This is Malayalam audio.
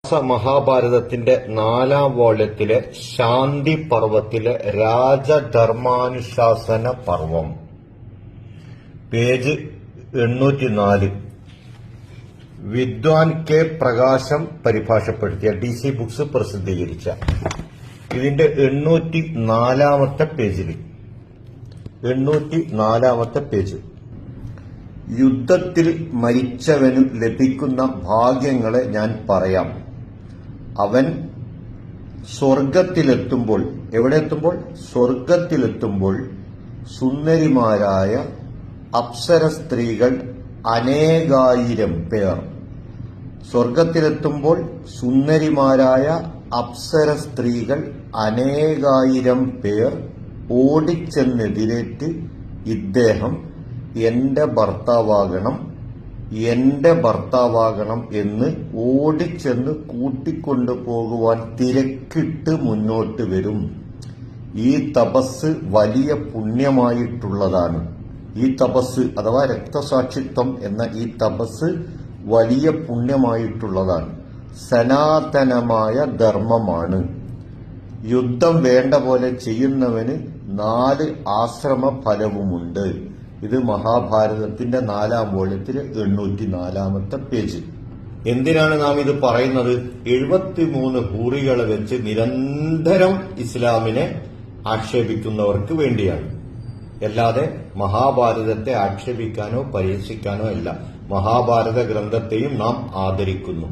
മഹാഭാരതത്തിന്റെ 4-ാം വോള്യത്തിലെ ശാന്തി പർവ്വത്തിലെ രാജധർമാനുശാസന പർവം, പേജ് 804. വിദ്വാൻ കെ പ്രകാശം പരിഭാഷപ്പെടുത്തിയ DC ബുക്സ് പ്രസിദ്ധീകരിച്ച ഇതിന്റെ 804-ാമത്തെ പേജിൽ 804-ാമത്തെ പേജ്. യുദ്ധത്തിൽ മരിച്ചവനു ലഭിക്കുന്ന ഭാഗ്യങ്ങളെ ഞാൻ പറയാം. അവൻ സ്വർഗത്തിലെത്തുമ്പോൾ, എവിടെ എത്തുമ്പോൾ? സ്വർഗത്തിലെത്തുമ്പോൾ സുന്ദരിമാരായ അപ്സര സ്ത്രീകൾ അനേകായിരം പേർ, സ്വർഗത്തിലെത്തുമ്പോൾ സുന്ദരിമാരായ അപ്സര സ്ത്രീകൾ അനേകായിരം പേർ ഓടിച്ചെന്നെതിരേറ്റ് ഇദ്ദേഹം എന്റെ ഭർത്താവാകണം, എന്റെ ഭർത്താവാകണം എന്ന് ഓടിച്ചെന്ന് കൂട്ടിക്കൊണ്ടുപോകുവാൻ തിരക്കിട്ട് മുന്നോട്ട് വരും. ഈ തപസ് വലിയ പുണ്യമായിട്ടുള്ളതാണ്. ഈ തപസ് അഥവാ രക്തസാക്ഷിത്വം എന്ന ഈ തപസ് വലിയ പുണ്യമായിട്ടുള്ളതാണ്, സനാതനമായ ധർമ്മമാണ്. യുദ്ധം വേണ്ട പോലെ ചെയ്യുന്നവന് 4 ആശ്രമ ഫലവുമുണ്ട്. ഇത് മഹാഭാരതത്തിന്റെ 4-ാം വോള്യത്തിലെ 804-ാമത്തെ പേജ്. എന്തിനാണ് നാം ഇത് പറയുന്നത്? 73 ഹൂറികളെ വെച്ച് നിരന്തരം ഇസ്ലാമിനെ ആക്ഷേപിക്കുന്നവർക്ക് വേണ്ടിയാണ്. അല്ലാതെ മഹാഭാരതത്തെ ആക്ഷേപിക്കാനോ പരിഹസിക്കാനോ അല്ല. മഹാഭാരത ഗ്രന്ഥത്തെയും നാം ആദരിക്കുന്നു.